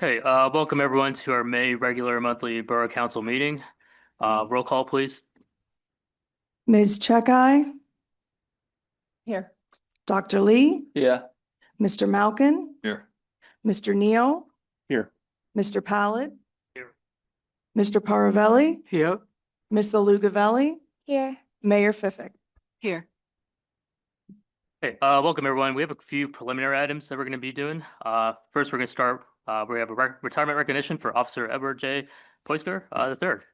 Okay, welcome everyone to our May regular monthly Borough Council meeting. Roll call, please. Ms. Checkeye? Here. Dr. Lee? Yeah. Mr. Malkin? Here. Mr. Neal? Here. Mr. Pallett? Here. Mr. Paravelli? Here. Ms. Alugavelli? Here. Mayor Fiffick? Here. Okay, welcome everyone. We have a few preliminary items that we're going to be doing. First, we're going to start. We have a retirement recognition for Officer Edward J. Poisker, the third.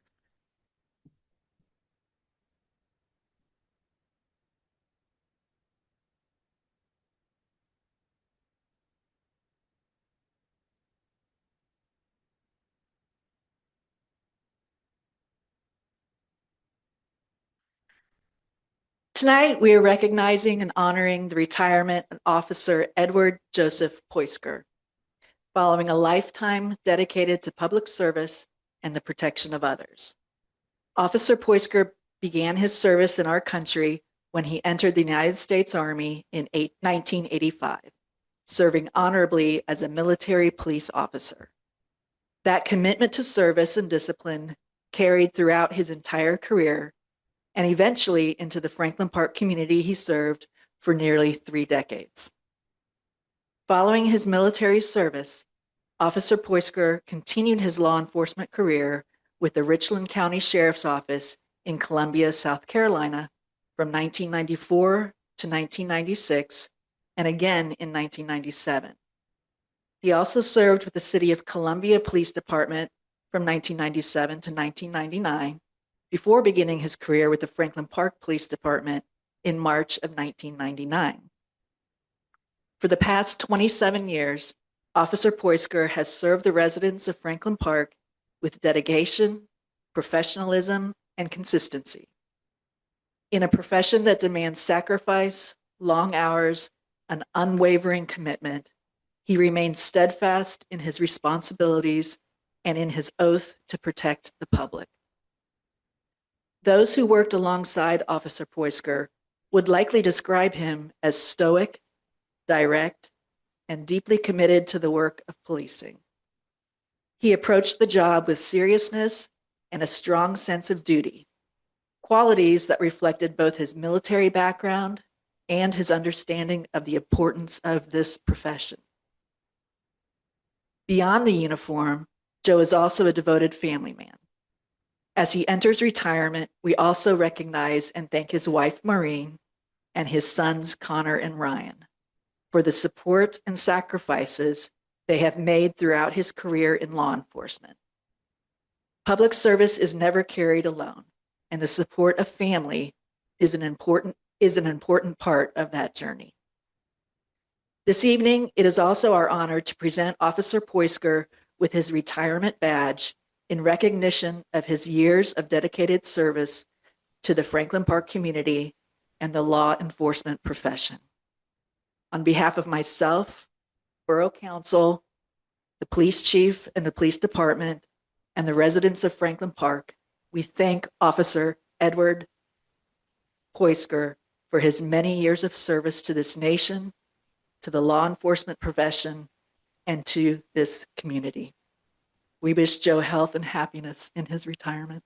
Tonight, we are recognizing and honoring the retirement of Officer Edward Joseph Poisker, following a lifetime dedicated to public service and the protection of others. Officer Poisker began his service in our country when he entered the United States Army in 1985, serving honorably as a military police officer. That commitment to service and discipline carried throughout his entire career and eventually into the Franklin Park community he served for nearly 3 decades. Following his military service, Officer Poisker continued his law enforcement career with the Richland County Sheriff's Office in Columbia, South Carolina from 1994 to 1996, and again in 1997. He also served with the City of Columbia Police Department from 1997 to 1999, before beginning his career with the Franklin Park Police Department in March of 1999. For the past 27 years, Officer Poisker has served the residents of Franklin Park with dedication, professionalism, and consistency. In a profession that demands sacrifice, long hours, and unwavering commitment, he remains steadfast in his responsibilities and in his oath to protect the public. Those who worked alongside Officer Poisker would likely describe him as stoic, direct, and deeply committed to the work of policing. He approached the job with seriousness and a strong sense of duty, qualities that reflected both his military background and his understanding of the importance of this profession. Beyond the uniform, Joe is also a devoted family man. As he enters retirement, we also recognize and thank his wife, Maureen, and his sons, Connor and Ryan, for the support and sacrifices they have made throughout his career in law enforcement. Public service is never carried alone, and the support of family is an important part of that journey. This evening, it is also our honor to present Officer Poisker with his retirement badge in recognition of his years of dedicated service to the Franklin Park community and the law enforcement profession. On behalf of myself, Borough Council, the police chief and the police department, and the residents of Franklin Park, we thank Officer Edward Poisker for his many years of service to this nation, to the law enforcement profession, and to this community. We wish Joe health and happiness in his retirement.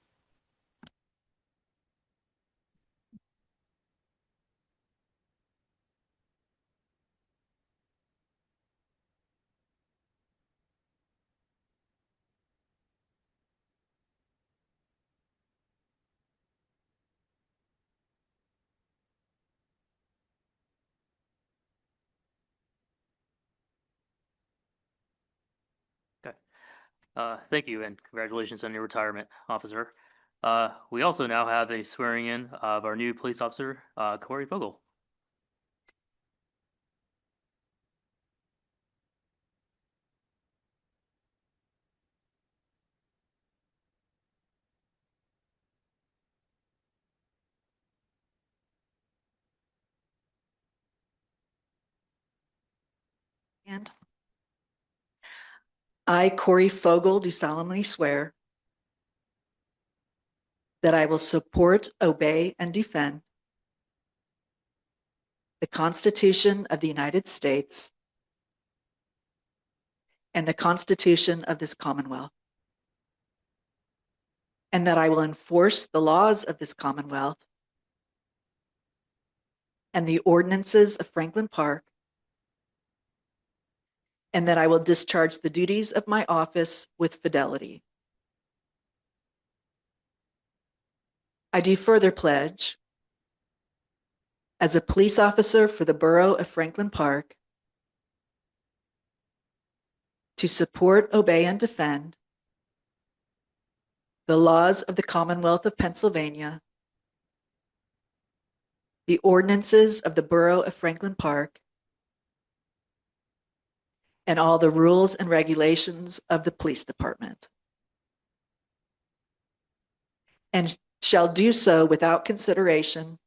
Okay. Thank you and congratulations on your retirement, Officer. We also now have a swearing in of our new police officer, Corey Vogel. And I, Corey Fogel, do solemnly swear that I will support, obey, and defend the Constitution of the United States and the Constitution of this Commonwealth, and that I will enforce the laws of this Commonwealth and the ordinances of Franklin Park, and that I will discharge the duties of my office with fidelity. I do further pledge, as a police officer for the Borough of Franklin Park, to support, obey, and defend the laws of the Commonwealth of Pennsylvania, the ordinances of the Borough of Franklin Park, and all the rules and regulations of the police department, and shall do so without consideration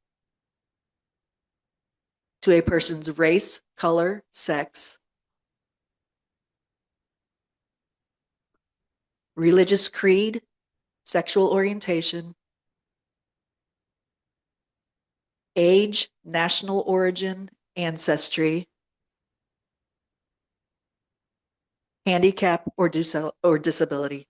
to a person's race, color, sex, religious creed, sexual orientation, age, national origin, ancestry, handicap, or disability.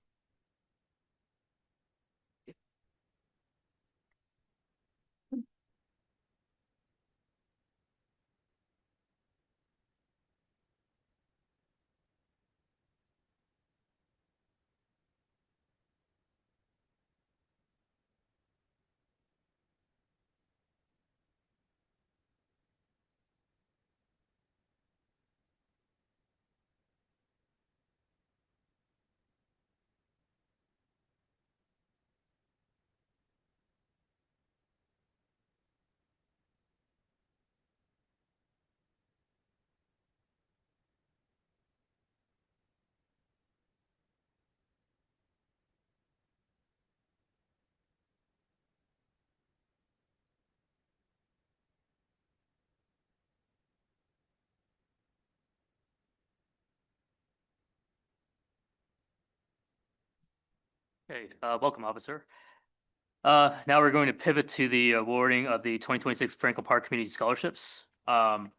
Okay, welcome, officer. Now we're going to pivot to the awarding of the 2026 Franklin Park Community Scholarships. In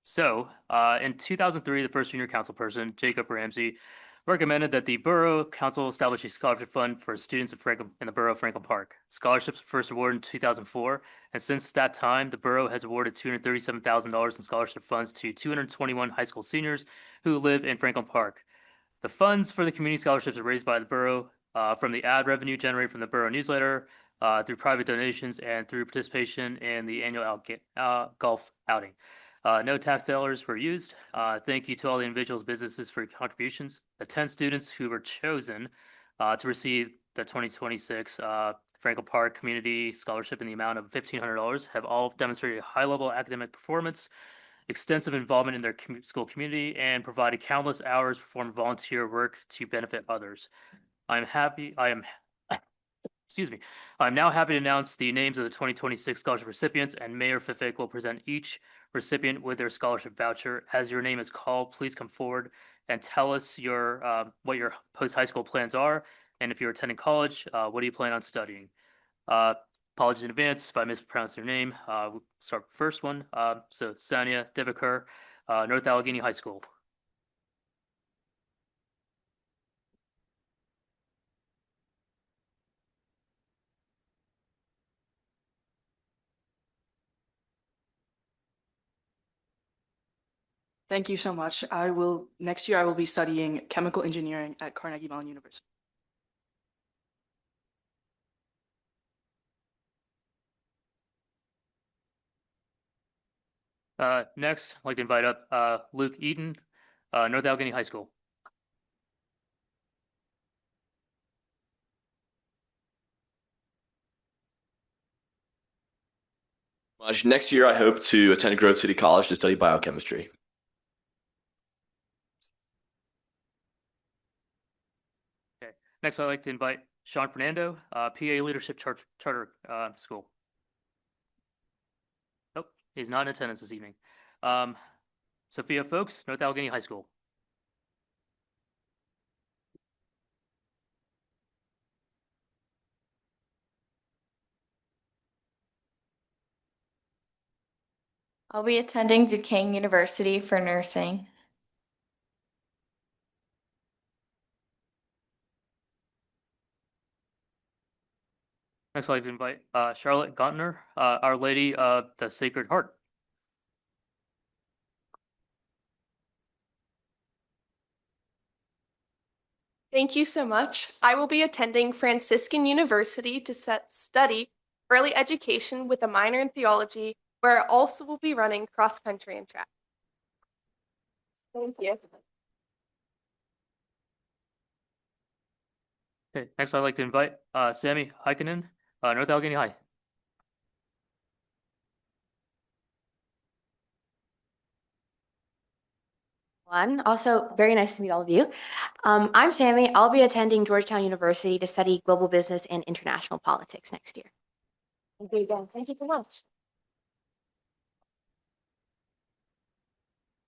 2003, the first junior council person, Jacob Ramsey, recommended that the Borough Council establish a scholarship fund for students in the Borough of Franklin Park. Scholarships were first awarded in 2004, and since that time, the Borough has awarded $237,000 in scholarship funds to 221 high school seniors who live in Franklin Park. The funds for the community scholarships are raised by the borough from the ad revenue generated from the borough newsletter, through private donations, and through participation in the annual golf outing. No tax dollars were used. Thank you to all the individuals, businesses for your contributions. The 10 students who were chosen to receive the 2026 Franklin Park Community Scholarship in the amount of $1,500 have all demonstrated high level academic performance, extensive involvement in their school community, and provided countless hours performing volunteer work to benefit others. I am excuse me. I'm now happy to announce the names of the 2026 scholarship recipients, and Mayor Fifick will present each recipient with their scholarship voucher. As your name is called, please come forward and tell us what your post-high school plans are, and if you're attending college, what do you plan on studying? Uh, Apologies in advance if I mispronounce your name. We'll start with the first one. So Sanya Devakar, North Allegheny High School. Thank you so much. Next year I will be studying chemical engineering at Carnegie Mellon University. Next, I'd like to invite up Luke Eaton, North Allegheny High School. Next year, I hope to attend Grove City College to study biochemistry. Okay. Next, I'd like to invite Sean Fernando, PA Leadership Charter School. Nope, he's not in attendance this evening. Sophia Folks, North Allegheny High School. I'll be attending Duquesne University for nursing. Next, I'd like to invite Charlotte Gontner, Our Lady of the Sacred Heart. Thank you so much. I will be attending Franciscan University to study early education with a minor in theology, where I also will be running cross country and track. Thank you. Okay, next I'd like to invite Sammy Heikkinen, North Allegheny High. Also, very nice to meet all of you. I'm Sammy. I'll be attending Georgetown University to study global business and international politics next year. Thank you again. Thank you so much.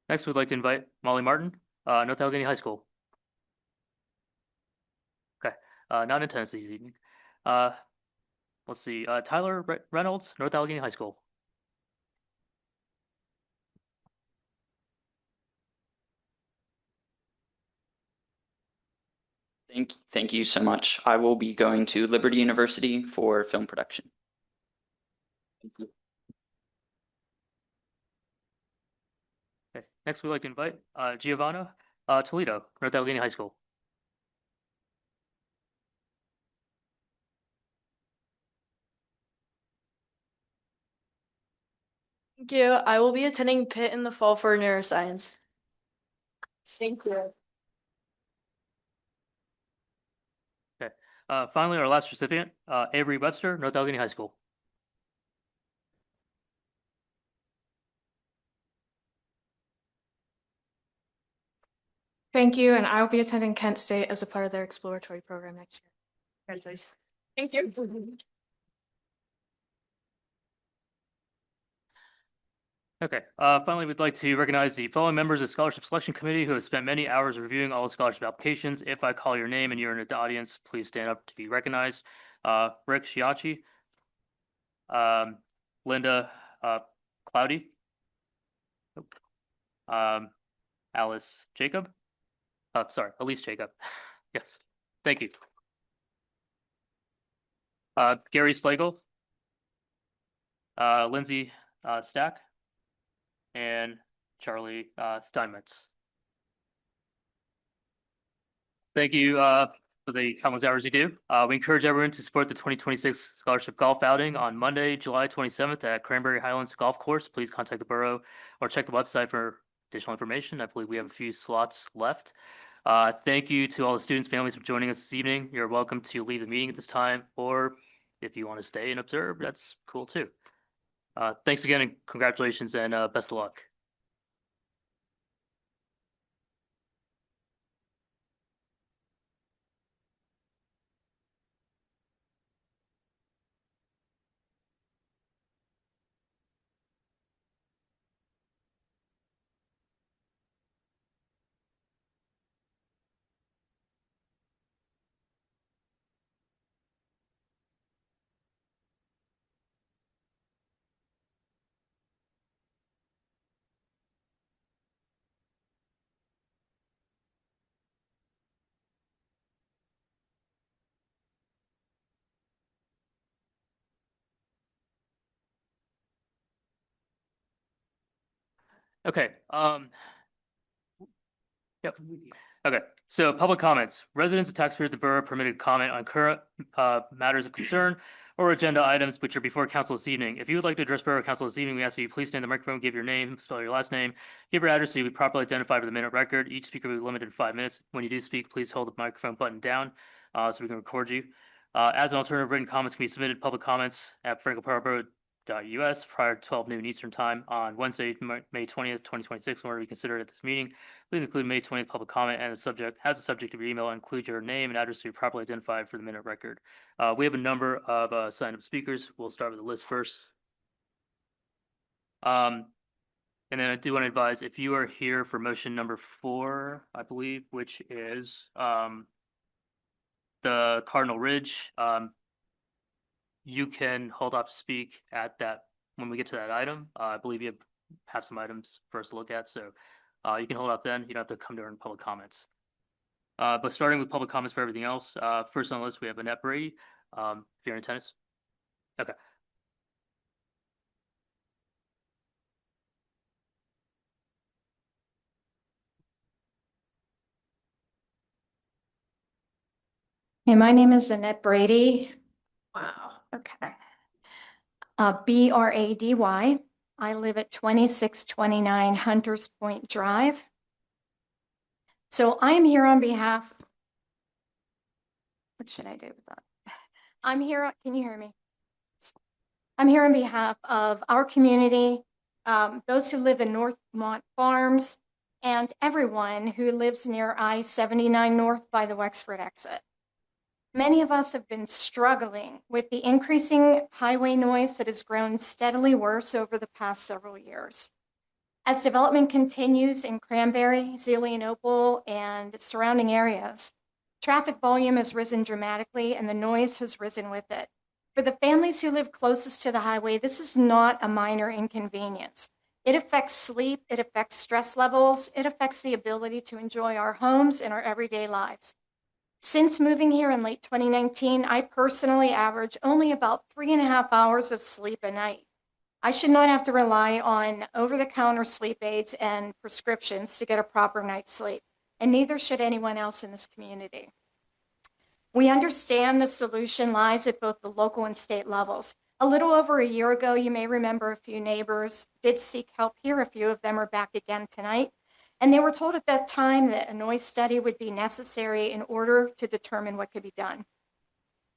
Next, we'd like to invite Molly Martin, North Allegheny High School. Okay, not in attendance this evening. Let's see, Tyler Reynolds, North Allegheny High School. Thank you so much. I will be going to Liberty University for film production. Thank you. Okay, next we'd like to invite Giovanna Toledo, North Allegheny High School. Thank you. I will be attending Pitt in the fall for neuroscience. Thank you. Okay, finally, our last recipient, Avery Webster, North Allegheny High School. Thank you, and I will be attending Kent State as a part of their exploratory program next year. Congratulations. Thank you. Okay, finally, we'd like to recognize the following members of the Scholarship Selection Committee who have spent many hours reviewing all the scholarship applications. If I call your name and you're in the audience, please stand up to be recognized. Rick Shiachi, Linda Cloudy, Alice Jacob, sorry, Elise Jacob. Yes, thank you. Gary Slagle, Lindsay Stack, and Charlie Steinmetz. Thank you for the countless hours you do. We encourage everyone to support the 2026 Scholarship Golf Outing on Monday, July 27th at Cranberry Highlands Golf Course. Please contact the Borough or check the website for additional information. I believe we have a few slots left. Thank you to all the students' families for joining us this evening. You're welcome to leave the meeting at this time, or if you want to stay and observe, that's cool too. Thanks again, and congratulations, and best of luck. Okay. Yep. Okay. So public comments. Residents and taxpayers of the borough permitted comment on current matters of concern or agenda items which are before council this evening. If you would like to address borough council this evening, we ask that you please stand in the microphone, give your name, spell your last name, give your address so you be properly identified for the minute record. Each speaker will be limited to 5 minutes. When you do speak, please hold the microphone button down so we can record you. As an alternative, written comments can be submitted public comments at frankelparkborough.us prior to 12 noon Eastern Time on Wednesday, May 20th, 2026, in order to be considered at this meeting. Please include May 20th public comment and the subject of your email, and include your name and address to be properly identified for the minute record. We have a number of signed up speakers. We'll start with the list first. And then I do want to advise, if you are here for motion number 4, I believe, which is the Cardinal Ridge, you can hold off to speak at that when we get to that item. I believe you have some items for us to look at, so you can hold off then. You don't have to come during public comments. But starting with public comments for everything else, first on the list, we have Annette Brady. If you're in attendance, Okay. Hey, my name is Annette Brady. Wow, okay. Brady. I live at 2629 Hunters Point Drive. So I'm here on behalf, what should I do with that? I'm here, can you hear me? I'm here on behalf of our community, those who live in Northmont Farms, and everyone who lives near I-79 North by the Wexford exit. Many of us have been struggling with the increasing highway noise that has grown steadily worse over the past several years. As development continues in Cranberry, Zelienople, and surrounding areas, traffic volume has risen dramatically and the noise has risen with it. For the families who live closest to the highway, this is not a minor inconvenience. It affects sleep, it affects stress levels, it affects the ability to enjoy our homes and our everyday lives. Since moving here in late 2019, I personally average only about 3.5 hours of sleep a night. I should not have to rely on over-the-counter sleep aids and prescriptions to get a proper night's sleep, and neither should anyone else in this community. We understand the solution lies at both the local and state levels. A little over a year ago, you may remember a few neighbors did seek help here. A few of them are back again tonight. And they were told at that time that a noise study would be necessary in order to determine what could be done.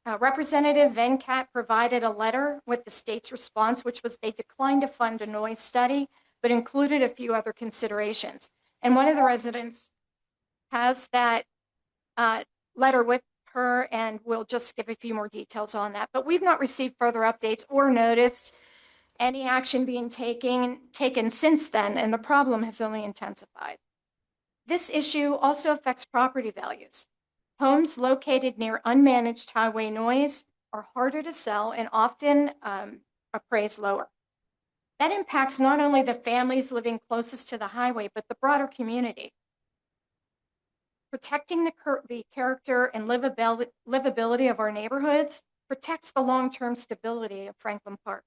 Representative Venkat provided a letter with the state's response, which was they declined to fund a noise study, but included a few other considerations. And one of the residents has that letter with her, and we'll just give a few more details on that. But we've not received further updates or noticed any action being taken since then, and the problem has only intensified. This issue also affects property values. Homes located near unmanaged highway noise are harder to sell and often appraised lower. That impacts not only the families living closest to the highway, but the broader community. Protecting the character and livability of our neighborhoods protects the long-term stability of Franklin Park.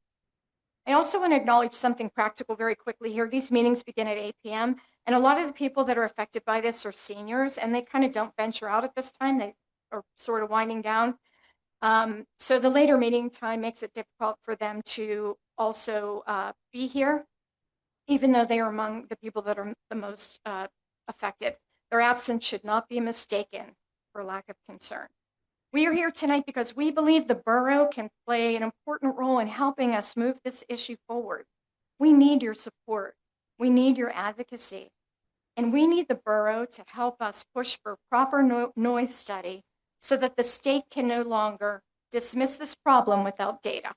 I also want to acknowledge something practical very quickly here. These meetings begin at 8 p.m. and a lot of the people that are affected by this are seniors, and they kind of don't venture out at this time. They are sort of winding down. So the later meeting time makes it difficult for them to also be here, even though they are among the people that are the most affected. Their absence should not be mistaken for lack of concern. We are here tonight because we believe the borough can play an important role in helping us move this issue forward. We need your support. We need your advocacy. And we need the borough to help us push for proper noise study so that the state can no longer dismiss this problem without data.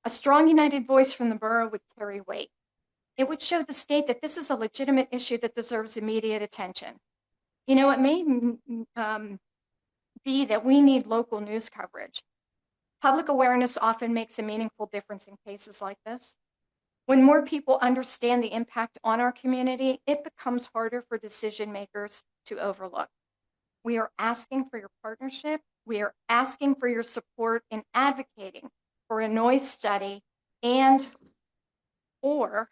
A strong united voice from the borough would carry weight. It would show the state that this is a legitimate issue that deserves immediate attention. You know, it may be that we need local news coverage. Public awareness often makes a meaningful difference in cases like this. When more people understand the impact on our community, it becomes harder for decision makers to overlook. We are asking for your partnership. We are asking for your support in advocating for a noise study and or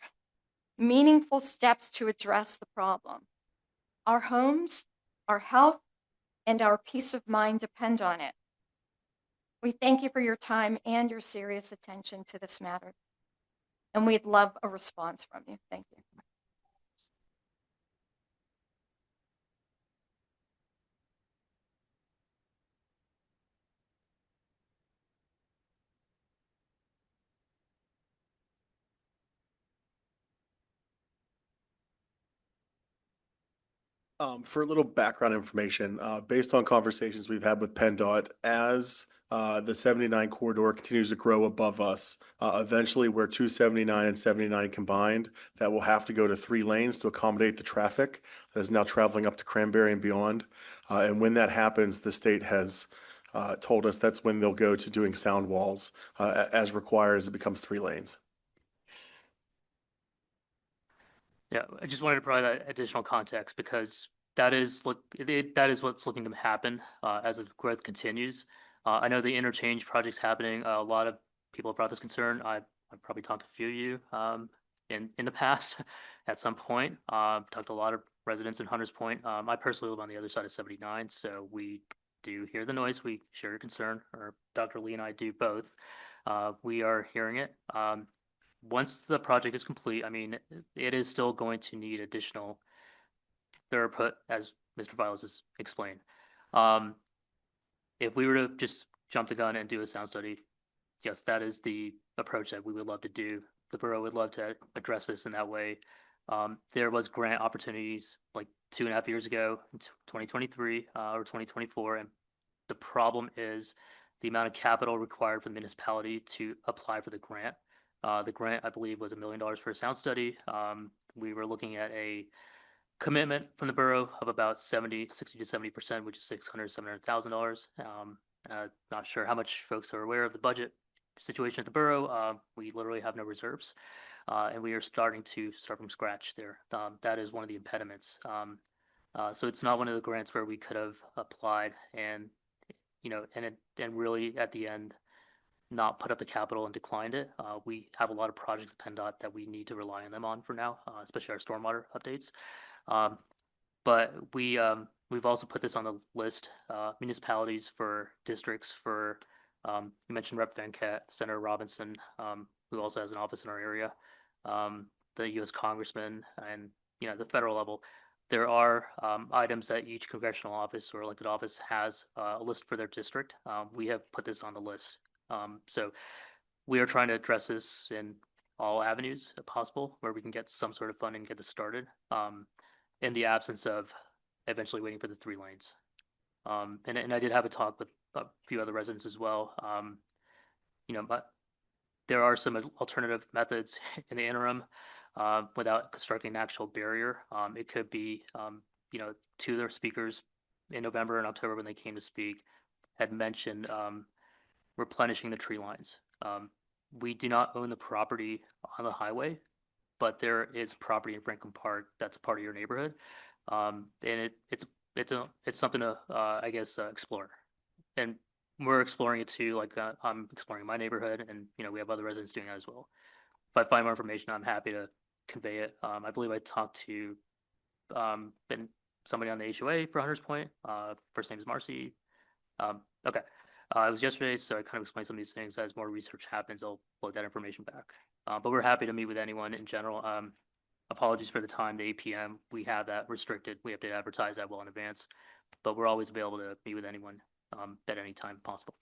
meaningful steps to address the problem. Our homes, our health, and our peace of mind depend on it. We thank you for your time and your serious attention to this matter. And we'd love a response from you. Thank you. For a little background information, based on conversations we've had with PennDOT, as the 79 corridor continues to grow above us, eventually where 279 and 79 combined, that will have to go to 3 lanes to accommodate the traffic that is now traveling up to Cranberry and beyond. And when that happens, the state has told us that's when they'll go to doing sound walls as required as it becomes 3 lanes. Yeah, I just wanted to provide that additional context because that is what's looking to happen as the growth continues. I know the interchange project's happening. A lot of people have brought this concern. I've probably talked to a few of you in the past at some point. Talked to a lot of residents in Hunters Point. I personally live on the other side of 79, so we do hear the noise. We share your concern, or Dr. Lee and I do both. We are hearing it. Once the project is complete, I mean, it is still going to need additional throughput, as Mr. Viles has explained. If we were to just jump the gun and do a sound study, yes, that is the approach that we would love to do. The borough would love to address this in that way. There was grant opportunities like 2.5 years ago, in 2023 or 2024, and the problem is the amount of capital required for the municipality to apply for the grant. The grant, I believe, was $1 million for a sound study. We were looking at a commitment from the borough of about 60 to 70%, which is $700,000. Not sure how much folks are aware of the budget situation at the borough. We literally have no reserves, and we are starting from scratch there. That is one of the impediments. So it's not one of the grants where we could have applied and, and really at the end not put up the capital and declined it. We have a lot of projects at PennDOT that we need to rely on them on for now, especially our stormwater updates. But we've also put this on the list, municipalities for districts for, you mentioned Rep. Venkat, Senator Robinson, who also has an office in our area, the U.S. Congressman, and, the federal level. There are items that each congressional office or elected office has a list for their district. We have put this on the list. So we are trying to address this in all avenues possible where we can get some sort of funding, get this started, in the absence of eventually waiting for the 3 lanes. And I did have a talk with a few other residents as well. But there are some alternative methods in the interim without constructing an actual barrier. It could be, two of their speakers in November and October when they came to speak had mentioned replenishing the tree lines. We do not own the property on the highway, but there is property in Franklin Park that's a part of your neighborhood, and it's something to I guess explore, and we're exploring it too. Like I'm exploring my neighborhood, and we have other residents doing that as well. If I find more information, I'm happy to convey it. I believe I talked to somebody on the HOA for Hunters Point. First name is Marcy. Okay. It was yesterday, so I kind of explained some of these things. As more research happens, I'll load that information back. But we're happy to meet with anyone in general. Apologies for the time, the 8 p.m. We have that restricted. We have to advertise that well in advance, but we're always available to meet with anyone at any time possible.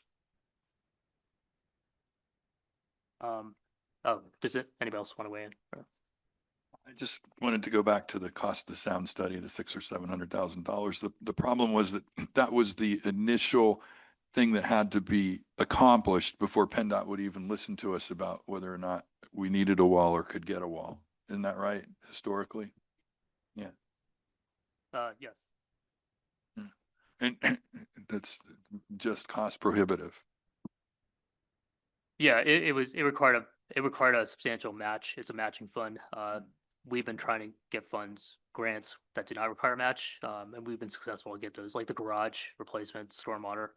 Does anybody else want to weigh in? I just wanted to go back to the cost of the sound study, the $600,000 or $700,000. The problem was that was the initial thing that had to be accomplished before PennDOT would even listen to us about whether or not we needed a wall or could get a wall. Isn't that right, historically? Yeah. Yes. And that's just cost prohibitive. Yeah, it required a substantial match. It's a matching fund. We've been trying to get grants that do not require a match, and we've been successful to get those, like the garage replacement, stormwater.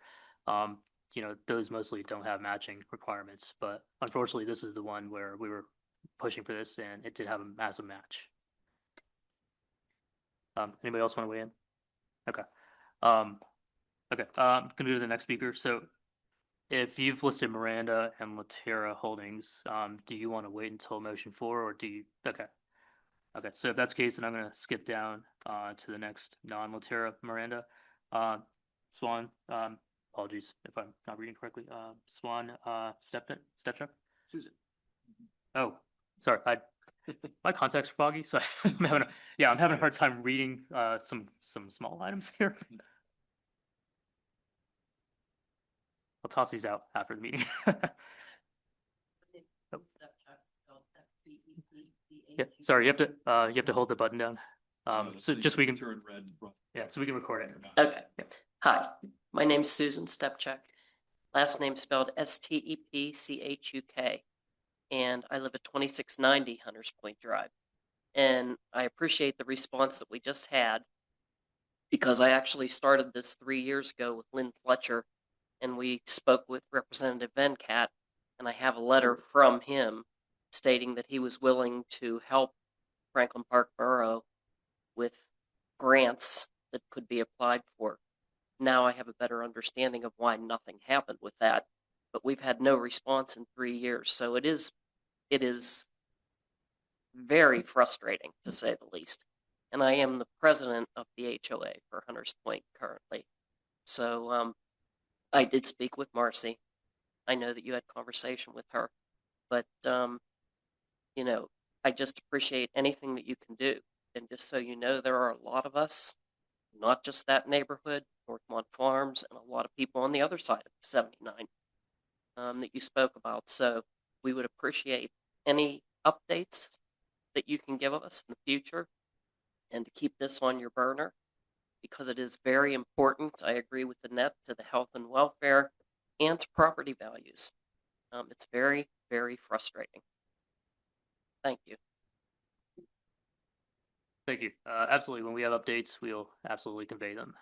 Those mostly don't have matching requirements, but unfortunately, this is the one where we were pushing for this, and it did have a massive match. Anybody else want to weigh in? Okay. Okay. I'm gonna go to the next speaker. So, if you've listed Miranda and Latera Holdings, do you want to wait until motion 4, or do you? Okay. Okay. So if that's the case, then I'm gonna skip down to the next non-Latera Miranda. Swan. Apologies if I'm not reading correctly. Swan, Stepchuck? Susan. Oh, sorry. My contacts are foggy, so I'm having a hard time reading some small items here. I'll toss these out after the meeting. Yeah, sorry, you have to hold the button down. So just we can turn red. Yeah, so we can record it. Okay. Yeah. Hi, my name's Susan Stepchuk. Last name spelled Stepchuk, and I live at 2690 Hunters Point Drive. And I appreciate the response that we just had, because I actually started this 3 years ago with Lynn Fletcher, and we spoke with Representative Venkat, And I have a letter from him stating that he was willing to help Franklin Park Borough with grants that could be applied for. Now I have a better understanding of why nothing happened with that, but we've had no response in 3 years. So it is very frustrating, to say the least. And I am the president of the HOA for Hunters Point currently. So I did speak with Marcy. I know that you had conversation with her, but you know, I just appreciate anything that you can do. And just so you know, there are a lot of us, not just that neighborhood, Northmont Farms, and a lot of people on the other side of 79 that you spoke about. So we would appreciate any updates that you can give us in the future, and to keep this on your burner, because it is very important. I agree with Annette, to the health and welfare and to property values. It's very, very frustrating. Thank you. Thank you. Absolutely. When we have updates, we'll absolutely convey them.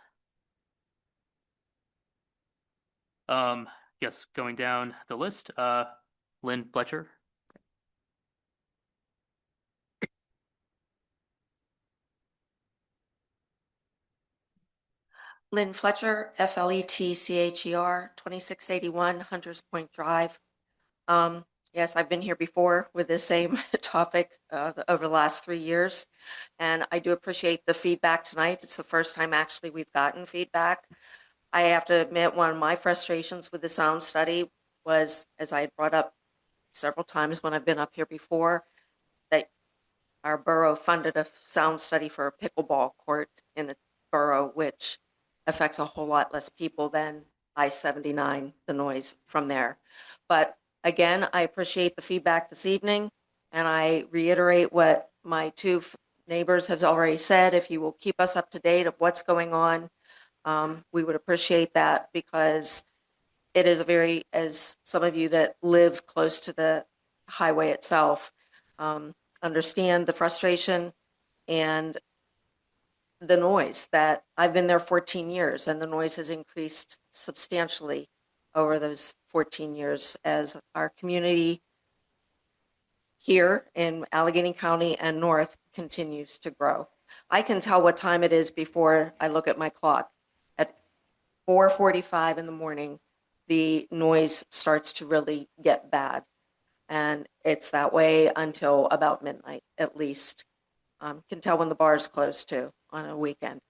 Yes, going down the list, Lynn Fletcher. Lynn Fletcher, FLETCHER, 2681 Hunters Point Drive. Yes, I've been here before with the same topic over the last 3 years, and I do appreciate the feedback tonight. It's the first time actually we've gotten feedback. I have to admit, one of my frustrations with the sound study was, as I had brought up several times when I've been up here before, that our borough funded a sound study for a pickleball court in the borough, which affects a whole lot less people than I-79, the noise from there. But again, I appreciate the feedback this evening, and I reiterate what my two neighbors have already said. If you will keep us up to date of what's going on, we would appreciate that, because it is a very, as some of you that live close to the highway itself, understand the frustration and the noise. That I've been there 14 years, and the noise has increased substantially over those 14 years as our community here in Allegheny County and North continues to grow. I can tell what time it is before I look at my clock. At 4:45 in the morning, the noise starts to really get bad. And it's that way until about midnight, at least. Can tell when the bars close too on a weekend,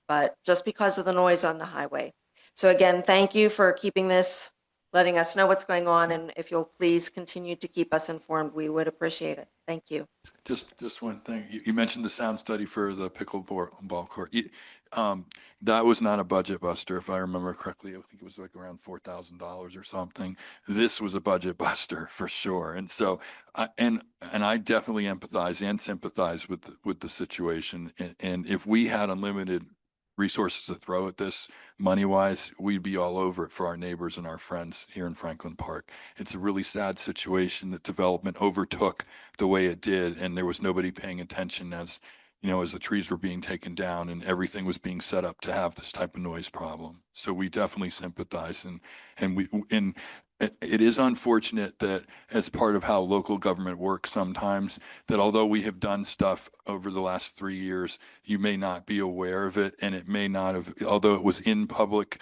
but just because of the noise on the highway. So again, thank you for keeping this, letting us know what's going on, and if you'll please continue to keep us informed, we would appreciate it. Thank you. Just one thing. You mentioned the sound study for the pickleball court. That was not a budget buster, if I remember correctly. I think it was like around $4,000 or something. This was a budget buster for sure. And so, and I definitely empathize and sympathize with the situation. And if we had unlimited resources to throw at this money-wise, we'd be all over it for our neighbors and our friends here in Franklin Park. It's a really sad situation that development overtook the way it did, and there was nobody paying attention as the trees were being taken down and everything was being set up to have this type of noise problem. So we definitely sympathize, and it is unfortunate that, as part of how local government works sometimes, that although we have done stuff over the last 3 years, you may not be aware of it, and it may not have, although it was in public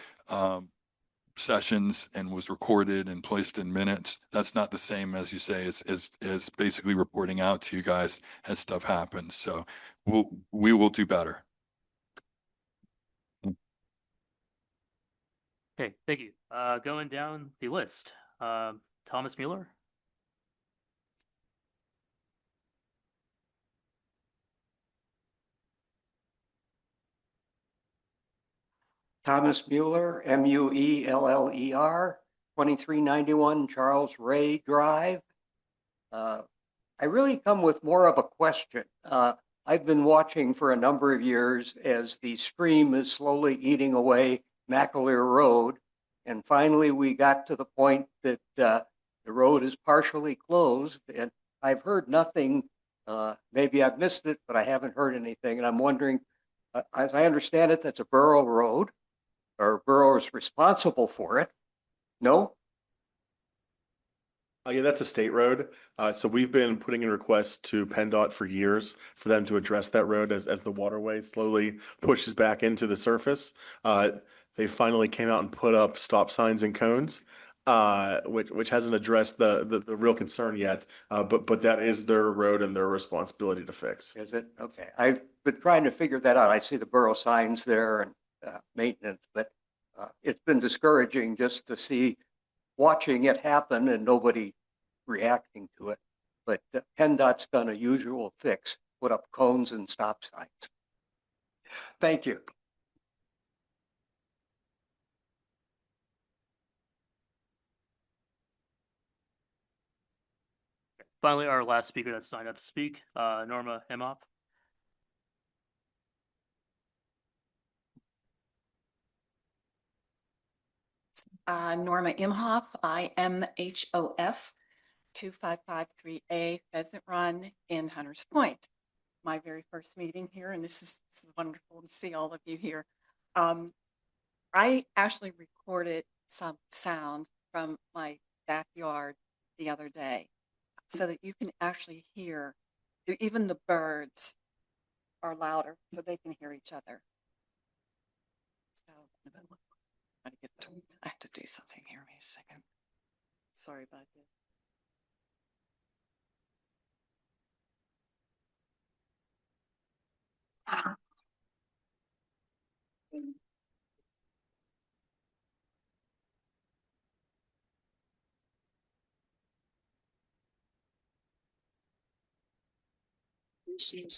sessions and was recorded and placed in minutes, that's not the same, as you say, as basically reporting out to you guys as stuff happens. So we will do better. Okay, thank you. Going down the list, Thomas Mueller. Thomas Mueller, Mueller, 2391 Charles Ray Drive. I really come with more of a question. I've been watching for a number of years as the stream is slowly eating away McAleer Road. And finally, we got to the point that the road is partially closed. And I've heard nothing. Maybe I've missed it, but I haven't heard anything. And I'm wondering, as I understand it, that's a borough road, or borough is responsible for it. No? Yeah, that's a state road. So we've been putting in requests to PennDOT for years for them to address that road as the waterway slowly pushes back into the surface. They finally came out and put up stop signs and cones, which hasn't addressed the real concern yet. But that is their road and their responsibility to fix. Is it? Okay. I've been trying to figure that out. I see the borough signs there and maintenance, but it's been discouraging just to see watching it happen and nobody reacting to it. But PennDOT's done a usual fix, put up cones and stop signs. Thank you. Finally, our last speaker that signed up to speak, Norma Imhoff. Norma Imhoff, IMHOF, 2553A Pheasant Run in Hunters Point. My very first meeting here, and this is wonderful to see all of you here. I actually recorded some sound from my backyard the other day so that you can actually hear, even the birds are louder so they can hear each other. So, I have to do something here. Wait a second. Sorry about this.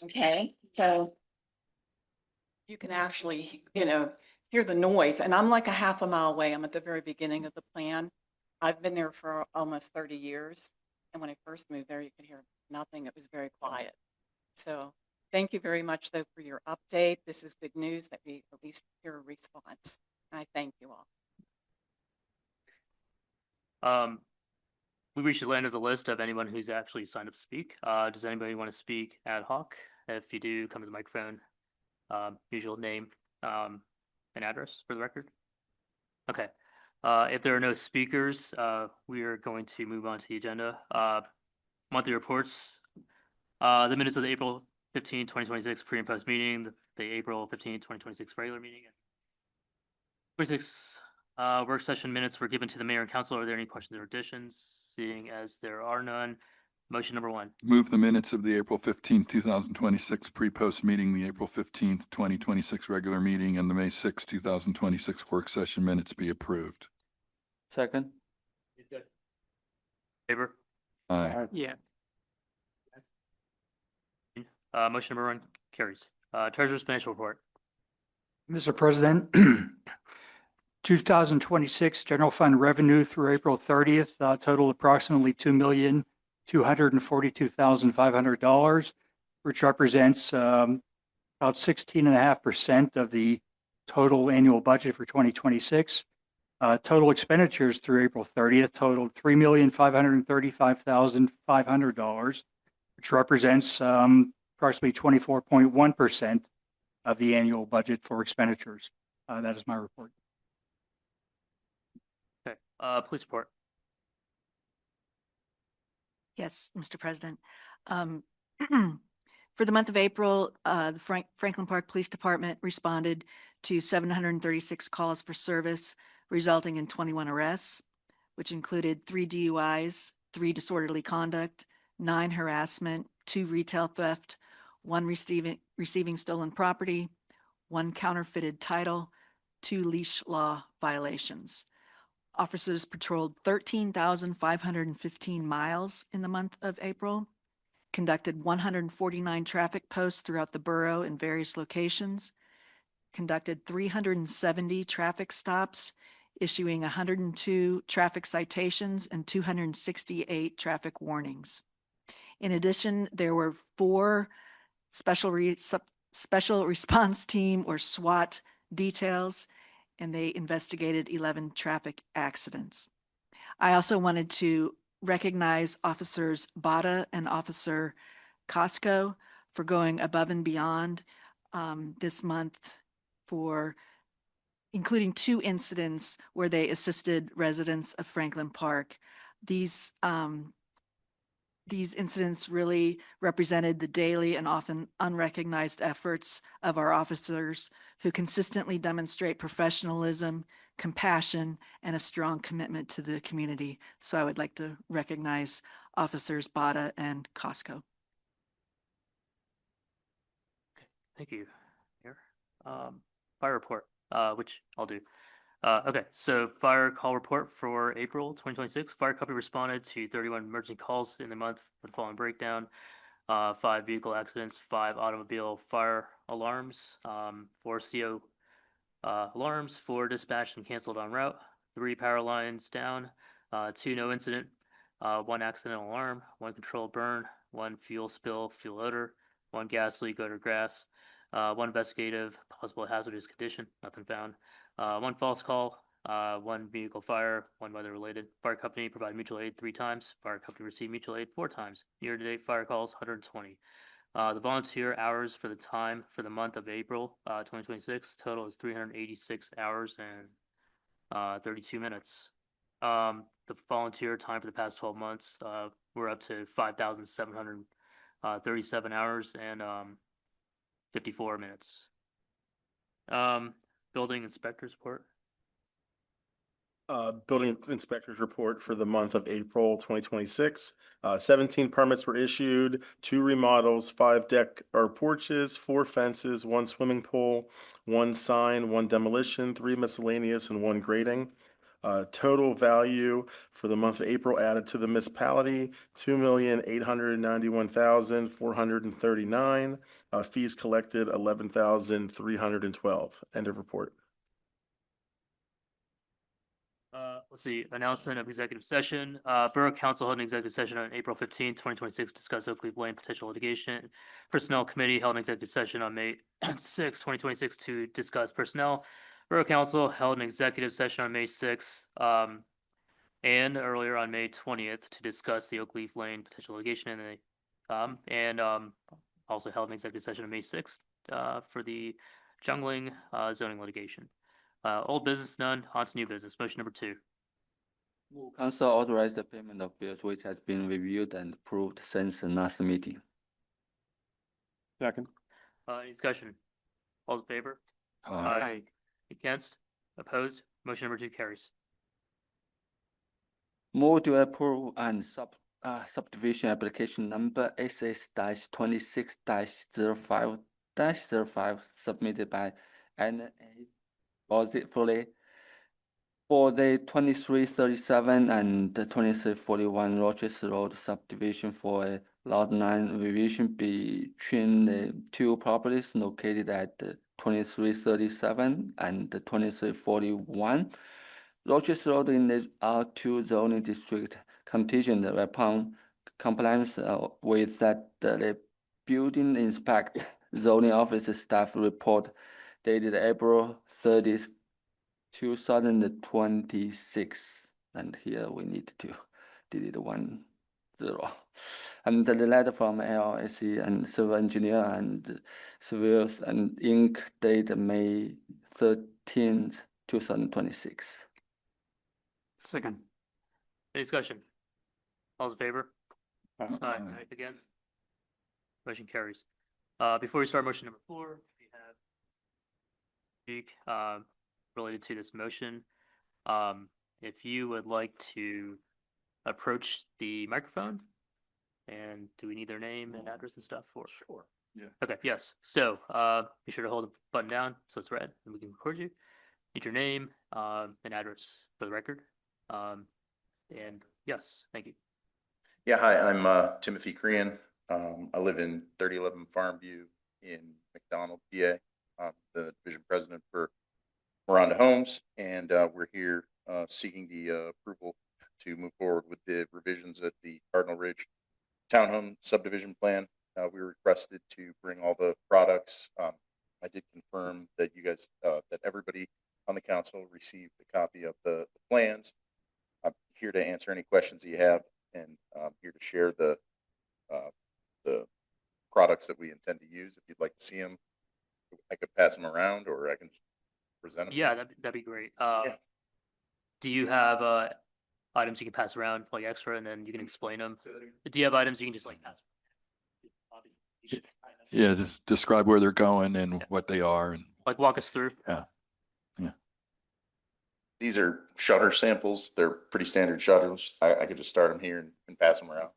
Okay, so you can actually, hear the noise, and I'm like a half a mile away. I'm at the very beginning of the plan. I've been there for almost 30 years, and when I first moved there, you could hear nothing. It was very quiet. So thank you very much, though, for your update. This is good news that we at least hear a response. And I thank you all. We reached the end of the list of anyone who's actually signed up to speak. Does anybody want to speak ad hoc? If you do, come to the microphone. Usual name and address for the record. Okay. If there are no speakers, we are going to move on to the agenda. Monthly reports. The minutes of the April 15, 2026 pre and post meeting, the April 15, 2026 regular meeting, and 26 work session minutes were given to the mayor and council. Are there any questions or additions? Seeing as there are none, motion number one. Move the minutes of the April 15th, 2026 pre-post meeting, the April 15th, 2026 regular meeting, and the May 6th, 2026 work session minutes be approved. Second. Favor? Aye. Yeah. Motion number one carries. Treasurer's financial report. Mr. President, 2026 general fund revenue through April 30th totaled approximately $2,242,500, which represents about 16.5% of the total annual budget for 2026. Total expenditures through April 30th totaled $3,535,500, which represents approximately 24.1% of the annual budget for expenditures. That is my report. Okay. Police report. Yes, Mr. President. For the month of April, the Franklin Park Police Department responded to 736 calls for service, resulting in 21 arrests, which included 3 DUIs, 3 disorderly conduct, 9 harassment, 2 retail theft, 1 receiving stolen property, 1 counterfeited title, 2 leash law violations. Officers patrolled 13,515 miles in the month of April, conducted 149 traffic posts throughout the borough in various locations, conducted 370 traffic stops, issuing 102 traffic citations and 268 traffic warnings. In addition, there were 4 special response team or SWAT details, and they investigated 11 traffic accidents. I also wanted to recognize Officers Bada and Officer Costco for going above and beyond this month, for including 2 incidents where they assisted residents of Franklin Park These incidents really represented the daily and often unrecognized efforts of our officers who consistently demonstrate professionalism, compassion, and a strong commitment to the community. So I would like to recognize Officers Bada and Costco. Thank you. Here. Fire report, which I'll do. Okay, so fire call report for April 2026. Fire company responded to 31 emergency calls in the month with the following breakdown. 5 vehicle accidents, 5 automobile fire alarms, 4 CO alarms, 4 dispatched and canceled en route, 3 power lines down, 2 no incident, 1 accidental alarm, 1 controlled burn, 1 fuel spill, fuel odor, 1 gas leak, odor grass, 1 investigative, possible hazardous condition, nothing found, 1 false call, 1 vehicle fire, 1 weather related. Fire company provided mutual aid 3 times. Fire company received mutual aid 4 times. Year to date fire calls 120. The volunteer hours for the time for the month of April 2026 total is 386 hours and 32 minutes. The volunteer time for the past 12 months, we're up to 5,737 hours and 54 minutes. Building inspector's report. Building inspector's report for the month of April 2026. 17 permits were issued, 2 remodels, 5 deck or porches, 4 fences, 1 swimming pool, 1 sign, 1 demolition, 3 miscellaneous, and 1 grading. Total value for the month of April added to the municipality, $2,891,439. Fees collected, $11,312. End of report. Let's see, announcement of executive session. Borough Council held an executive session on April 15, 2026, to discuss Oakleaf Lane potential litigation. Personnel Committee held an executive session on May 6, 2026 to discuss personnel. Borough Council held an executive session on May 6, and earlier on May 20th to discuss the Oakleaf Lane potential litigation and also held an executive session on May 6th for the jungling zoning litigation. Old business, none. On to new business. Motion number 2. Council authorized the payment of bills which has been reviewed and approved since the last meeting. Second. Any discussion? All in favor? Aye. Against? Opposed? Motion number 2 carries. Move to approve and subdivision application number SS-26-05-05 submitted by NA Fully for the 2337 and the 2341 Rochester Road subdivision for a lot 9 revision between the 2 properties located at the 2337 and the 2341 Rochester Road in the R2 zoning district, contingent upon compliance with that the building inspect zoning office staff report dated April 30th, 2026. And here we need to delete 10. And the letter from LSE and civil engineer and civils and Inc. date May 13th, 2026. Second. Any discussion? All in favor? Aye. Against? Motion carries. Before we start motion number 4, we have speak related to this motion. If you would like to approach the microphone, and do we need their name and address and stuff for? Sure. Yeah. Okay, yes. So be sure to hold the button down so it's red and we can record you. Need your name and address for the record. And yes, thank you. Yeah, hi, I'm Timothy Crean. I live in 3011 Farmview in McDonald, PA. I'm the division president for Miranda Homes, and we're here seeking the approval to move forward with the revisions at the Cardinal Ridge Townhome subdivision plan. We were requested to bring all the products. I did confirm that you guys, that everybody on the council received a copy of the plans. I'm here to answer any questions you have, and I'm here to share the products that we intend to use. If you'd like to see them, I could pass them around, or I can just present them. Yeah, that'd be great. Yeah. Do you have items you can pass around like extra, and then you can explain them. Do you have items you can just like pass? Yeah, just describe where they're going and what they are and Like walk us through. yeah. These are shutter samples. They're pretty standard shutters. I could just start them here and pass them around.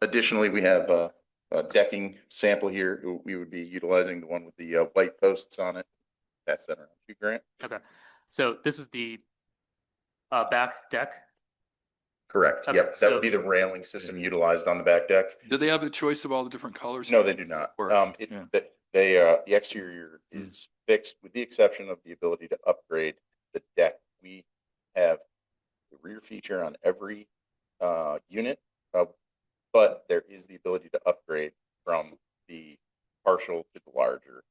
Additionally, we have a decking sample here. We would be utilizing the one with the white posts on it. Pass that around to you, Grant. Okay. So this is the back deck. Correct. Okay, Yep. That would be the railing system utilized on the back deck. Do they have the choice of all the different colors? No, they do not. The exterior is fixed with the exception of the ability to upgrade the deck. We have the rear feature on every unit, but there is the ability to upgrade from the partial to the larger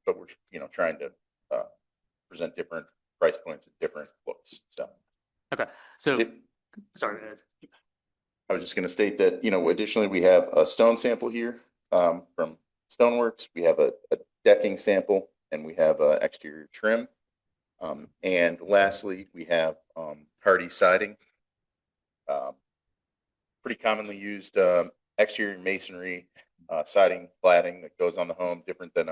but we're trying to present different price points and different looks. So okay. So sorry. I was just going to state that, additionally, we have a stone sample here from Stoneworks. We have a decking sample and we have exterior trim. And lastly, we have hardy siding. Pretty commonly used exterior masonry siding cladding that goes on the home, different than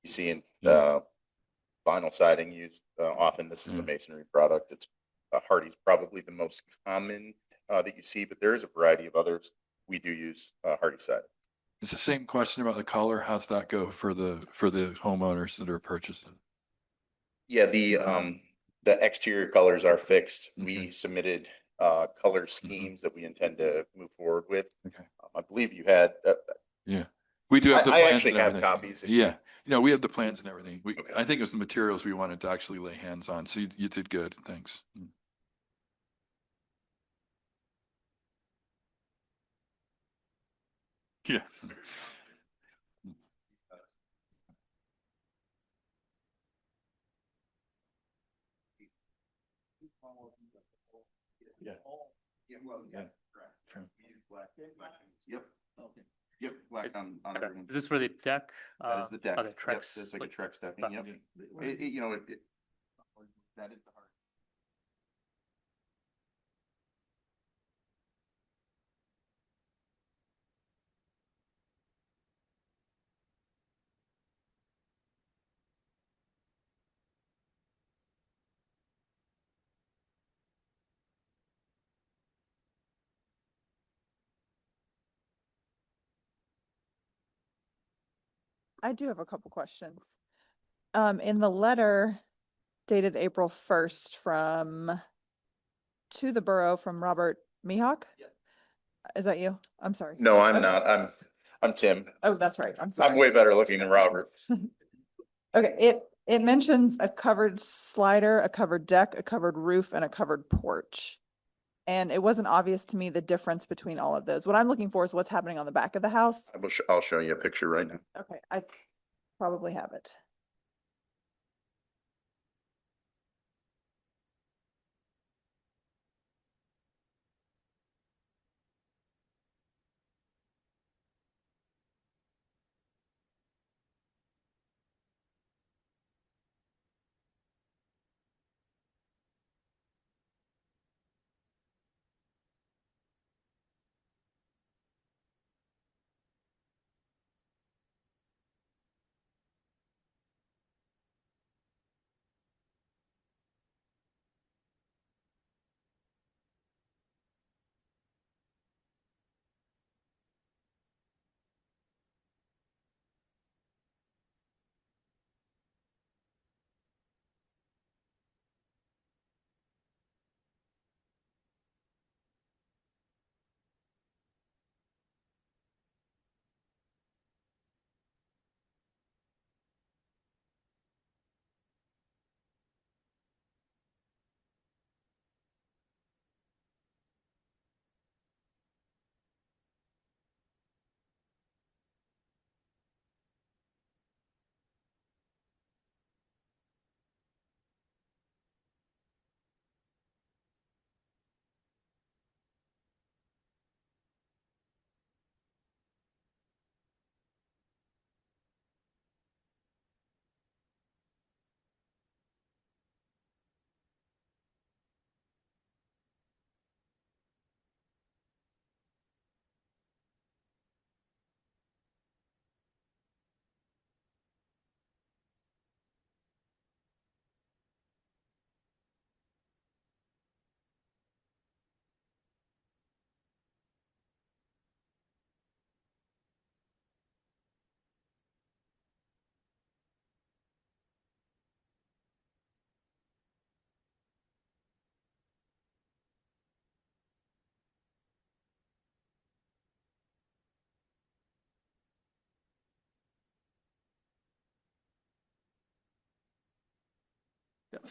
you see in vinyl siding used often. This is a masonry product. It's hardy's probably the most common that you see, but there is a variety of others. We do use hardy siding. It's the same question about the color. How's that go for the homeowners that are purchasing? Yeah, the exterior colors are fixed. We submitted color schemes that we intend to move forward with. I believe you had. Yeah, we do have the I plans actually and have everything. copies. Yeah, we have the plans and everything. I think it was the materials we wanted to actually lay hands on. So you did good. Thanks. Yeah. Yep. Yep. Black on Okay. everything. Is this for the deck? That is the deck. Okay, Trex. Yep, it's like a Trex decking. Okay. Yep. That is the heart. I do have a couple questions. In the letter dated April 1st to the borough from Robert Mihawk? Is that you? I'm sorry. No, I'm not. I'm Tim. Oh, that's right. I'm sorry. I'm way better looking than Robert. Okay, it mentions a covered slider, a covered deck, a covered roof, and a covered porch. And it wasn't obvious to me the difference between all of those. What I'm looking for is what's happening on the back of the house. I'll show you a picture right now. Okay, I probably have it.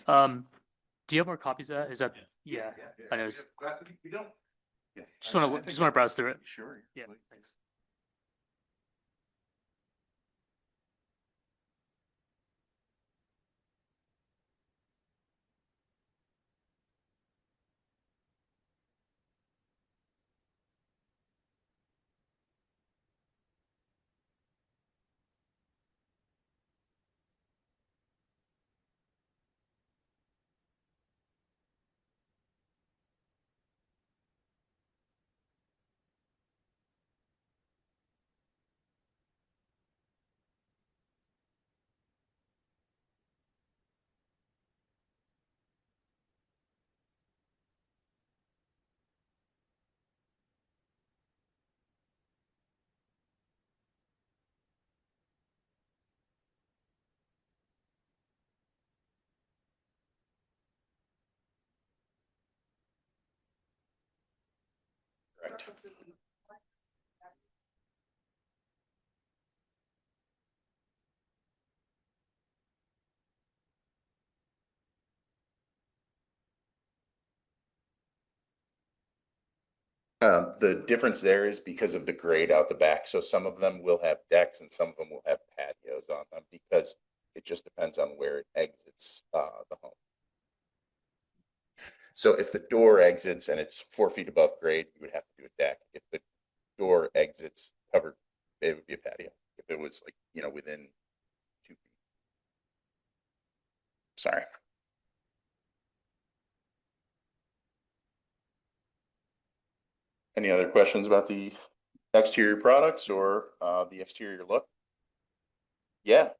Do you have more copies of that? Is that, yeah, I know. Just want to browse through it. Sure. Yeah, thanks. Correct. The difference there is because of the grade out the back. So some of them will have decks and some of them will have patios on them because it just depends on where it exits the home. So if the door exits and it's 4 feet above grade, you would have to do a deck. If the door exits covered, it would be a patio. If it was like, within 2 feet. Sorry. Any other questions about the exterior products or the exterior look? Yeah.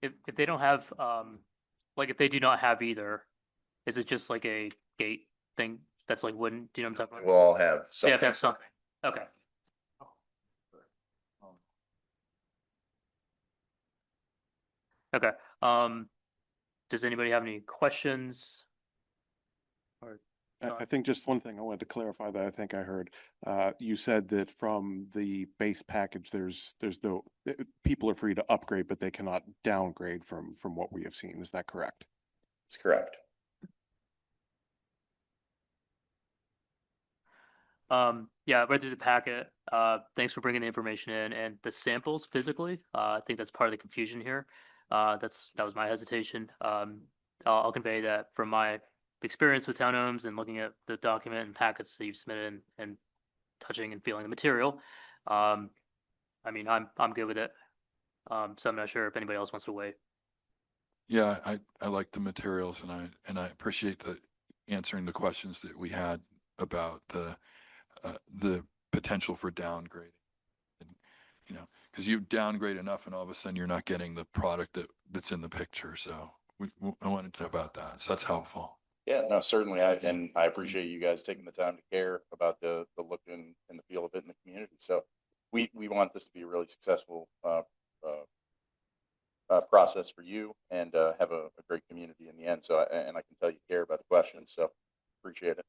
If they don't have, like if they do not have either, is it just like a gate thing that's like wooden? Do you know what I'm talking about? We'll all have They have something. to have something. Okay. Okay. Does anybody have any questions? Or I think just one thing I wanted to clarify that I think I heard. You said that from the base package, there's no, people are free to upgrade, but they cannot downgrade from what we have seen. Is that correct? That's correct. Yeah, I read through the packet. Thanks for bringing the information in and the samples physically. I think that's part of the confusion here. That was my hesitation. I'll convey that from my experience with townhomes and looking at the document and packets that you've submitted and touching and feeling the material. I mean, I'm good with it. So I'm not sure if anybody else wants to weigh. Yeah, I like the materials and I appreciate the answering the questions that we had about the potential for downgrading. And, because you downgrade enough and all of a sudden you're not getting the product that's in the picture. So I wanted to know about that. So that's helpful. Yeah, no, certainly. I appreciate you guys taking the time to care about the look and the feel of it in the community. So we want this to be a really successful process for you and have a great community in the end. So and I can tell you care about the questions. So appreciate it.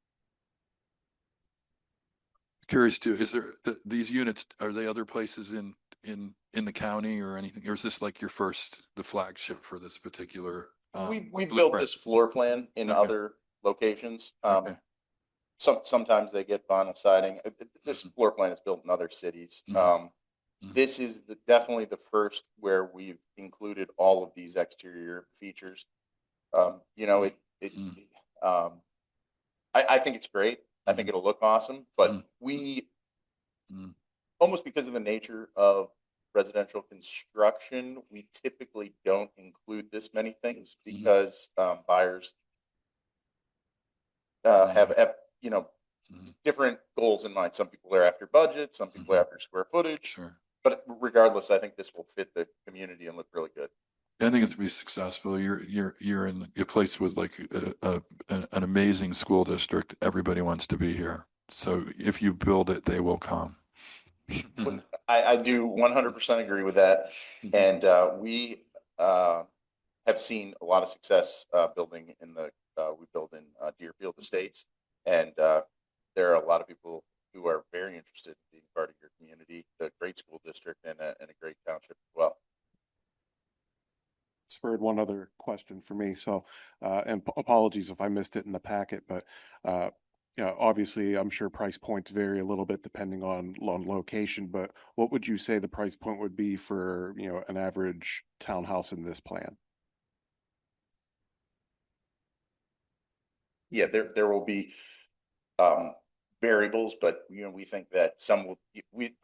Curious too, is there these units, are they other places in the county or anything? Or is this like the flagship for this particular? We built this floor plan in other locations. Sometimes they get vinyl siding. This floor plan is built in other cities. This is definitely the first where we've included all of these exterior features. You know, I think it's great. I think it'll look awesome, but we almost because of the nature of residential construction, we typically don't include this many things because buyers have you know different goals in mind. Some people are after budget, some people are after square footage. Sure. But regardless, I think this will fit the community and look really good. I think it's gonna be successful. You're in a place with like an amazing school district. Everybody wants to be here. So if you build it, they will come. I do 100% agree with that. And we have seen a lot of success building in we build in Deerfield Estates. And there are a lot of people who are very interested in being part of your community, a great school district and a great township as well. Spurred one other question for me. So, and apologies if I missed it in the packet, but you know, obviously, I'm sure price points vary a little bit depending on location. But what would you say the price point would be for an average townhouse in this plan? Yeah, there will be variables, but we think that some will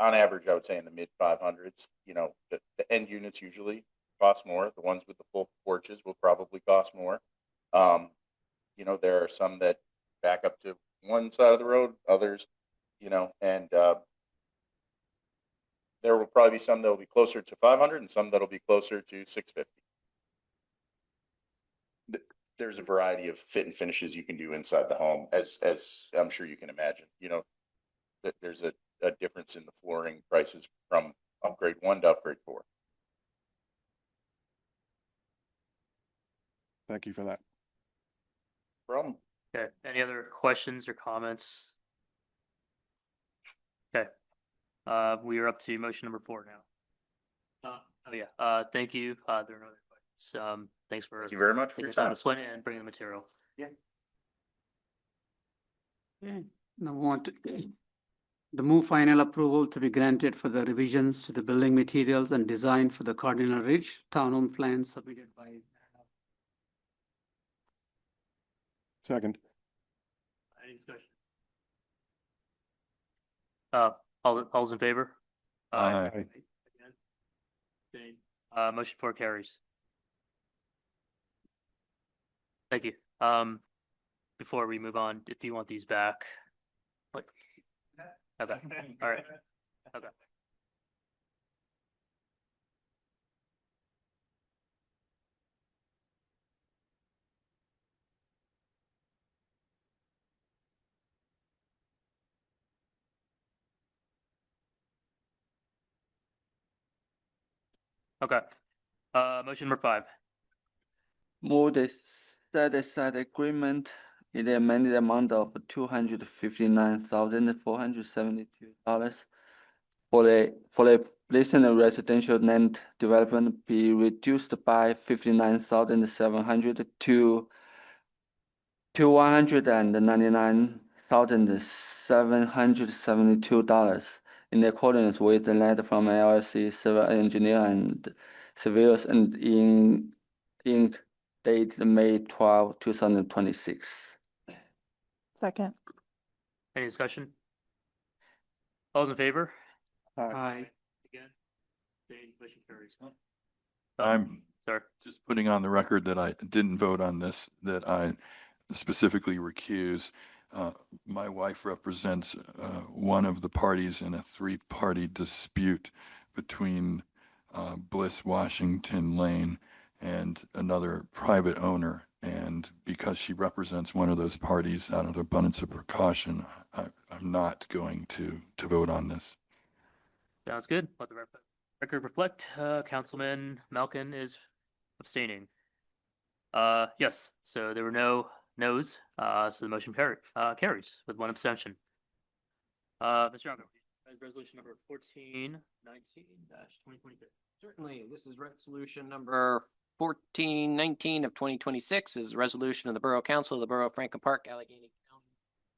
on average, I would say in the mid 500s. The end units usually cost more. The ones with the full porches will probably cost more. There are some that back up to one side of the road, others, and there will probably be some that will be closer to 500 and some that'll be closer to 650. There's a variety of fit and finishes you can do inside the home, as I'm sure you can imagine. That there's a difference in the flooring prices from upgrade 1 to upgrade 4. Thank you for that. Problem. Okay. Any other questions or comments? Okay. We are up to motion number 4 now. Thank you. There are no other questions. Thanks for. Thank you very much for taking your the time time. to swing and bring the material. Yeah. Okay. Now the move final approval to be granted for the revisions to the building materials and design for the Cardinal Ridge townhome plan submitted by. Second. Any discussion? All's in favor? Aye. Against? Motion 4 carries. Thank you. Before we move on, if you want these back. Okay. All right. Okay. Okay. Motion number 5. Move the set aside agreement in the amended amount of $259,472 for the Pleasant residential land development be reduced by $59,700 to $199,772 in accordance with the letter from LLC Civil Engineer and Civils and Inc. dated May 12, 2026. Second. Any discussion? All's in favor? Aye. Again? Motion carries. I'm Sorry. just putting on the record that I didn't vote on this, that I specifically recuse. My wife represents one of the parties in a 3-party dispute between Bliss Washington Lane and another private owner. And because she represents one of those parties, out of abundance of precaution, I'm not going to vote on this. Sounds good. Let the record reflect. Councilman Malkin is abstaining. Yes. So there were no no's. So the motion carries with 1 abstention. Mr. Younger, resolution number 1419-2026. Certainly, this is resolution number 1419 of 2026 is a resolution of the Borough Council of the Borough of Franklin Park, Allegheny County,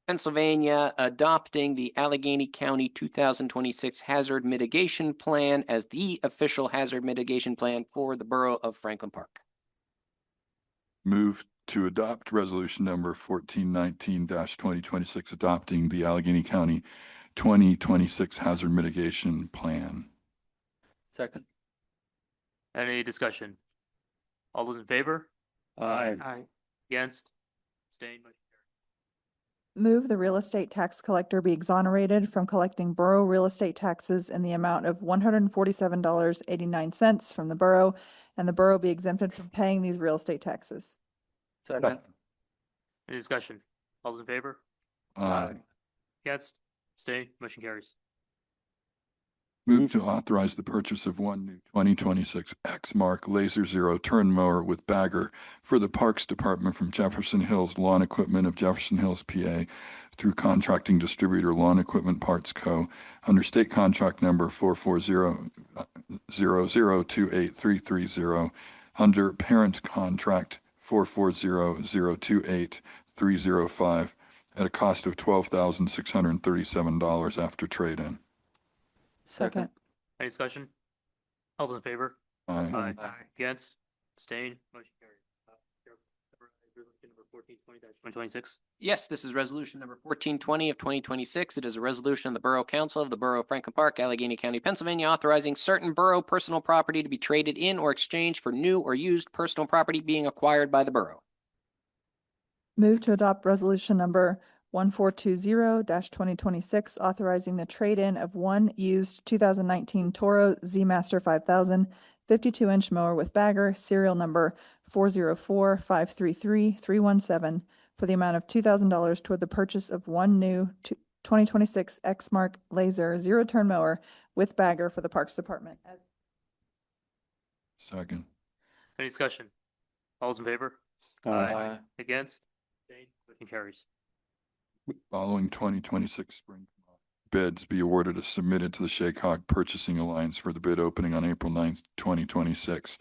Pennsylvania, adopting the Allegheny County 2026 Hazard Mitigation Plan as the official hazard mitigation plan for the Borough of Franklin Park. Move to adopt resolution number 1419-2026, adopting the Allegheny County 2026 Hazard Mitigation Plan. Second. Any discussion? All those in favor? Aye. Against? Abstained? Motion Move the real estate tax collector be exonerated from collecting borough real estate taxes in the amount of $147.89 from the borough, and the borough be exempted from paying these real estate taxes. Second. Any discussion? All those in favor? Aye. Against? Abstained? Motion carries. Move to authorize the purchase of one new 2026 X-Mark Laser Zero turn mower with bagger for the Parks Department from Jefferson Hills Lawn Equipment of Jefferson Hills, PA, through contracting distributor Lawn Equipment Parts Co. under state contract number 44000283330, under parent contract 440028305, at a cost of $12,637 after trade-in. Second. Any discussion? All those in favor? Aye. Against? Abstained? Motion carries. Resolution number 1420-2026. Yes, this is resolution number 1420 of 2026. It is a resolution of the Borough Council of the Borough of Franklin Park, Allegheny County, Pennsylvania, authorizing certain borough personal property to be traded in or exchanged for new or used personal property being acquired by the borough. Move to adopt resolution number 1420-2026, authorizing the trade-in of one used 2019 Toro Z Master 5000 52-inch mower with bagger, serial number 404533317, for the amount of $2,000 toward the purchase of one new 2026 X-Mark Laser zero-turn mower with bagger for the Parks Department. Second. Any discussion? All those in favor? Aye. Against? Abstained? Motion carries. Following 2026 spring bids be awarded as submitted to the Shaycog Purchasing Alliance for the bid opening on April 9th, 2026.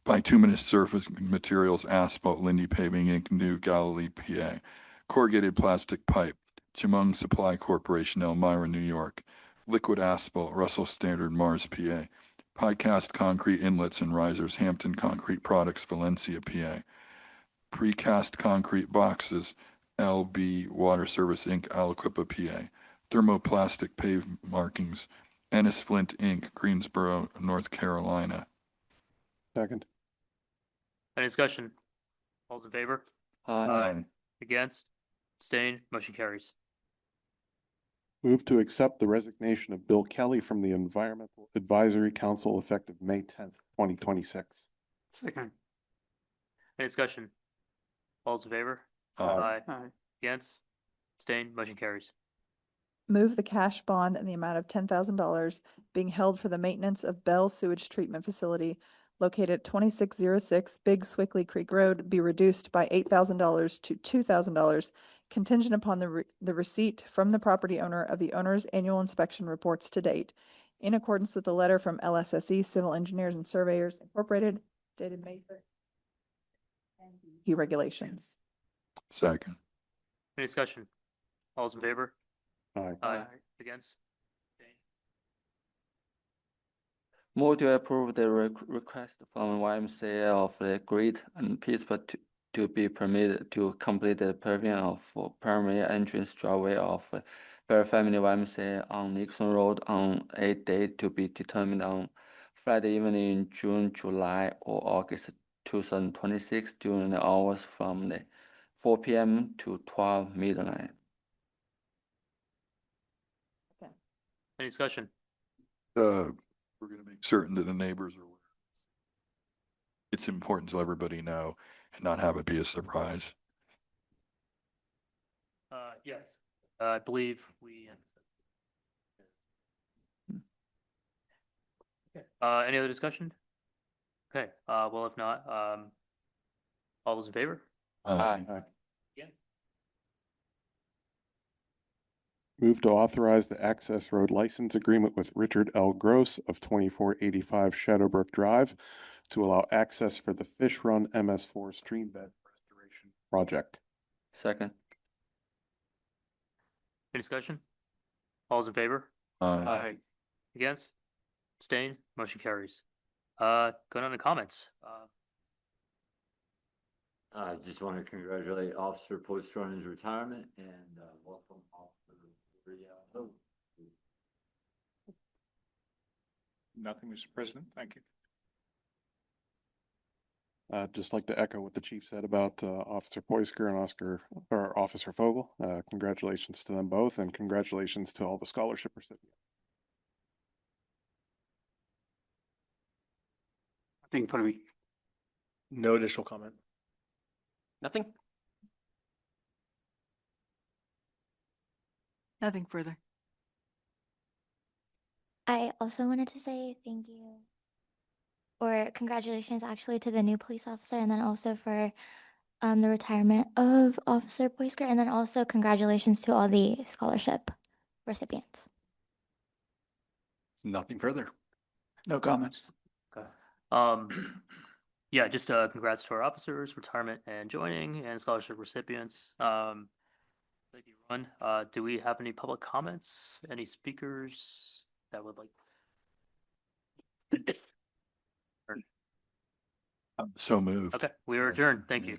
Bituminous Surface Materials Asphalt, Lindy Paving Inc., New Galilee, PA. Corrugated Plastic Pipe, Chemung Supply Corporation, Elmira, New York. Liquid Asphalt, Russell Standard, Mars, PA. Pie-cast Concrete Inlets and Risers, Hampton Concrete Products, Valencia, PA. Precast Concrete Boxes, LB Water Service Inc., Aliquippa, PA. Thermoplastic Pave Markings, Ennis Flint Inc., Greensboro, North Carolina. Second. Any discussion? All those in favor? Aye. Against? Abstained? Motion carries. Move to accept the resignation of Bill Kelly from the Environmental Advisory Council effective May 10th, 2026. Second. Any discussion? All those in favor? Aye. Against? Abstained? Motion carries. Move the cash bond in the amount of $10,000 being held for the maintenance of Bell Sewage Treatment Facility located at 2606 Big Swickley Creek Road be reduced by $8,000 to $2,000, contingent upon the receipt from the property owner of the owner's annual inspection reports to date, in accordance with the letter from LSSE Civil Engineers and Surveyors Incorporated, dated May 3rd, and DEP regulations. Second. Any discussion? All those in favor? Aye. Against? Move to approve the request from YMCA of the Great and Peaceful to be permitted to complete the paving of primary entrance driveway of Bear Family YMCA on Nixon Road on a date to be determined on Friday evening in June, July, or August 2026 during the hours from the 4 p.m. to 12 midnight. Any discussion? We're going to make certain that the neighbors are aware. It's important to let everybody know and not have it be a surprise. Yes. I believe we. Okay. Any other discussion? Okay. Well, if not, all those in favor? Aye. Yeah. Move to authorize the access road license agreement with Richard L. Gross of 2485 Shadowbrook Drive to allow access for the Fish Run MS4 stream bed restoration project. Second. Any discussion? All's in favor? Aye. Against? Abstain? Motion carries. Going on to comments. I just want to congratulate Officer Poyster on his retirement and welcome Officer Rio. Nothing, Mr. President. Thank you. Just like to echo what the chief said about Officer Poysker and Officer Fogel. Congratulations to them both, and congratulations to all the scholarship recipients. Nothing for me. No additional comment. Nothing? Nothing further. I also wanted to say thank you or congratulations actually to the new police officer, and then also for the retirement of Officer Poysker, and then also congratulations to all the scholarship recipients. Nothing further. No comments. Okay. Yeah, just congrats to our officers, retirement and joining, and scholarship recipients. Thank you, Ron. Do we have any public comments? Any speakers that would like? So moved. Okay, we are adjourned. Thank you.